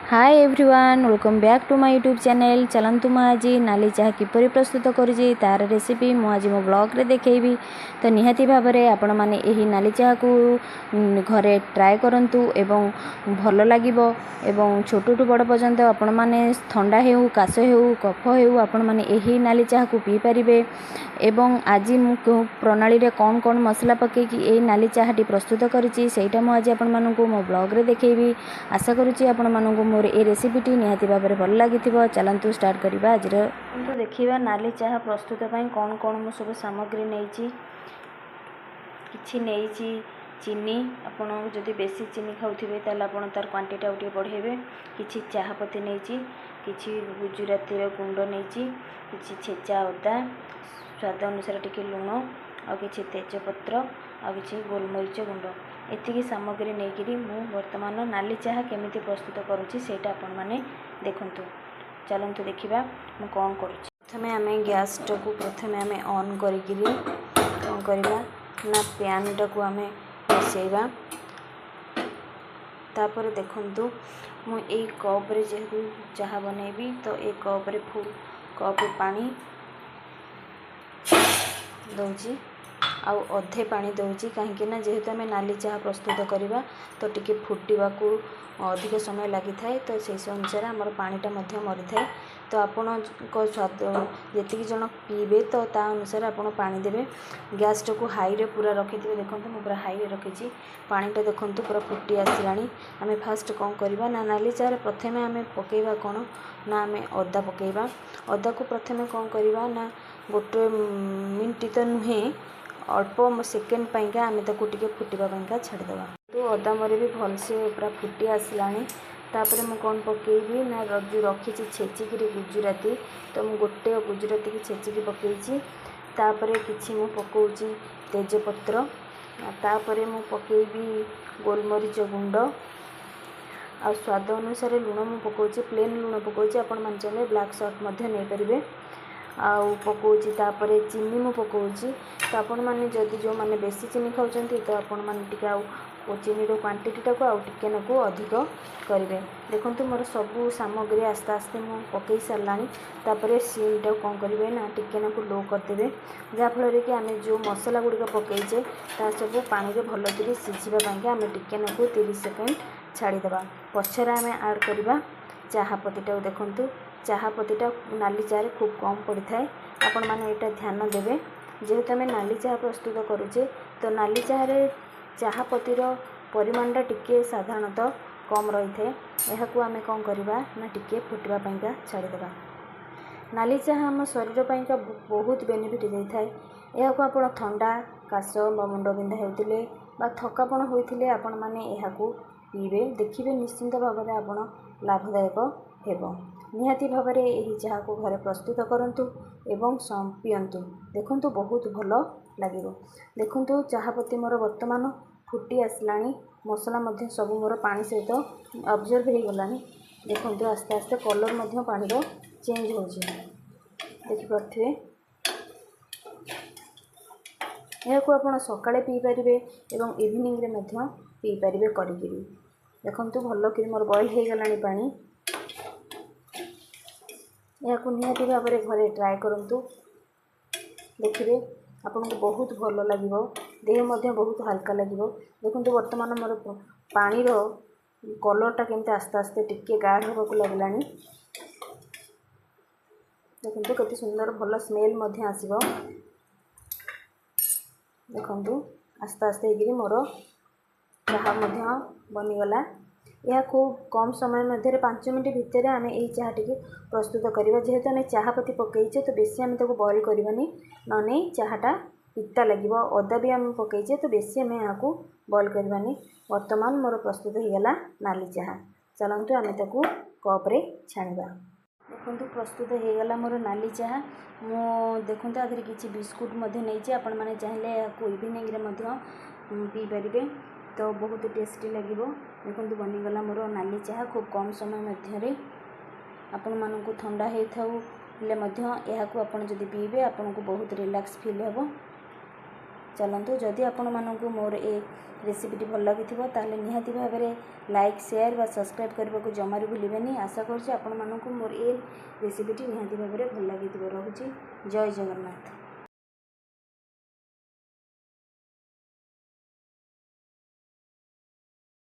Hi everyone welcome back to my YouTube channel. चलतु मुझे नाली चाह किपरि प्रस्तुत करुँची तार रेसिपी मुझे मो ब्लॉग रे देखैबी। तो निहाती भाव में आपण मैंने यही नाली चाह को घरे ट्राए करंतु एवं भल लगिबो एवं छोटू बड़ पर्यंत आपण मैंने थंडा हेउ काश हेउ कफ हेउ आपण मैंने यही नाली चाह को पी पारिबे। एवं आज मु प्रणाली रे कौन कौन मसला पकई कि यही नाली चाहटी प्रस्तुत करिछि सेटा मु आज आपण मानकु मो ब्लॉग रे देखैबी। आशा करुँची आपण मानकु मोर ए रेसिपीटी निहाती भाव में भल लगी। चलतु स्टार्ट करवा आज तो देखा नाली चाह प्रस्तुत कौन कौन मु सब सामग्री नहीं कि चीनी आपड़ जदि बेसी चीनी खाऊे ताल आप तार क्वांटिटी आउ बढ़ेबे। कि चाहपत्ती नहीं कि गुजराती गुंड नहीं कि छेचा अदा स्वाद अनुसार टिके लुण आ कि तेजपत्र आ कि गोलमरीच गुंड एतिकी सामग्री नहीं मु वर्तमान नाली चाह केमिति प्रस्तुत करुँची सेटा आपण माने देखंतु। चलतु देखिबा मु कौन करुँची। प्रथमे आमे गैस टाकू प्रथमे आमे ऑन करिकिरी कौन करबा ना पैन टाकू आमे बसैबा। तापर देखंतु मु ए कप रे जेहु चाह बनेबी तो ए कप रे फुल कप पानी दउची आउ अधे पानी दउची कहीं जेहेतु आम नाली चाह प्रस्तुत करवा तो टिके फुटवा को अधिक समय लगी थाए तो से अनुसार आमर पानीटा मरी थाए। तो आपण स्वाद जी जन पीबे तो ता अनुसार आपण पानी देबे। गैस टाकू हाई रे पूरा रखिथे। देखो मुझे पूरा हाई रे रखी पानीटा देखो पूरा फुटी आसलानी। आम फास्ट कौन करवा ना नाली चाह प्रथम आम पकेबा कौन ना आम अदा पकेबा। अदा को प्रथम कौन करवा ना गोटे मिनट तो नुहे अल्प सेकेंड पाइका आम ताको टिके फुटवा छाड़देवा। तो अदा मोर भी भलसे पूरा फुटी आसलानी। तापर मु कौन पकेबी ना जो रखी छेचिकी गुजराती तो मु गोटे गुजराती की छेचिकी पकईची। तापर किछि मु पकाउची तेजपत्र तापर मु पकेबी गोलमरीच गुंड आ स्वाद अनुसार लुण मु पकाउची प्लेन लुण पकाउची आपण मान चाहे ब्लैक सॉल्ट मध्य नहीं पारिबे। आउ पकाउची तापर चीनी मु पकाउची। तो आपण माने जदि जो माने बेसी चीनी खाउचंती तो आपण माने टिके आउ चीनी रो क्वांटिटी टाको आउ टिके नाको अधिक करिवे। देखंतु मोर सबु सामग्री आस्ते आस्ते मु पकई सारलानी। तापर सीम टा कौन करिवे ना टिके नाको लो कर देबे जा फल कि आमे जो मसला गुडी पकईचे ता सब पानी रे भलो करी सिझिबा पाके आमे टिके नाको 30 सेकंड छाड़ी देबा। पछरा आमे ऐड करबा चाहपत्तीटा। देखंतु चाहपत्तीटा नाली चाह रे खूब कम पड़ी थाए आपण माने एटा ध्यान देबे। जेहेतु आम नाली चाह प्रस्तुत करुचे तो नाली चाह रे चाहपत्तीर परिमाणटा टिके साधारणतः कम रही है। यह आम कौन करवा ना टिके फुटवा पाइका छाड़देवा। नाली चाह आम शरीर पाइका बहुत बेनिफिट देता है। यह आप थंडा काश मुंड बिंधा होते थकापण होते आपण मैंने पीबे देखिए निश्चिंत भाव में आप लाभदायक हेबो। निहाती भाव में यही चाह को घरे प्रस्तुत करंतु एवं पियंतु। देखंतु बहुत भल लगे। देखंतु चाहपत्ती मोर वर्तमान फुटी आसलानी मसला मध्य सब मोर पानी सहित ऑब्जर्व हो गलानी। देखंतु आस्ते आस्ते कलर मध्य पानी रो चेंज हो देखि पारे। यह को आप सकाळे पी पारिबे एवं इवनिंग रे मध्य पी पारिबे करिकिरी। देखंतु भल कि मोर बॉयल हो गलानी पानी। यह को निहाती भाव में घरे ट्राए करंतु देखिए आपको बहुत भल लगे। देह मध्य बहुत हल्का लगे। देखो वर्तमान मोर पानी रो कलरटा केमती आस्ते आस्ते टिके गाढ़ होगा लगलानी। देखो केते सुंदर भल स्मेल मध्य आसीबो। देखो आस्ते आस्ते होगी मोर चाह मध्य बनीगला। यह खूब कम समय मध्य 5 मिनट भितर आम यही चाह टी प्रस्तुत करवा। जेहेतु आम चाहपत्ती पकईचे तो बेसी आम ताको बॉयल करवानी नने चाहटा पिता लगे। अदा भी आम पकईचे तो बेसी आम यहाँ बॉयल करवानी। वर्तमान मोर प्रस्तुत हो गला नाली चाह। चलतु आम ताको कप्रे छाणवा। देखो प्रस्तुत हो गला मोर नाली चाह। मु देखो आधे किसी बिस्कुट नहीं आपण मैंने चाहिए यहाँ इवनिंग पी पारे तो बहुत टेस्टी लगे। देखो बनीगला मोर नाली चाह खूब कम समय मध्य आपण मानक ठंडा होता जदि पीबे आपन को बहुत रिलैक्स फील हे। चलतु जदि आपण मानक मोर ए रेसिपीटी भल लगी ताले निहाती भाव में लाइक शेयर व सब्सक्राइब करने को जमार भूलें। आशा करुँच आपण मानक मोर ए रेसिपीटी निहाती भाव में भल लगी। रोची जय जगन्नाथ।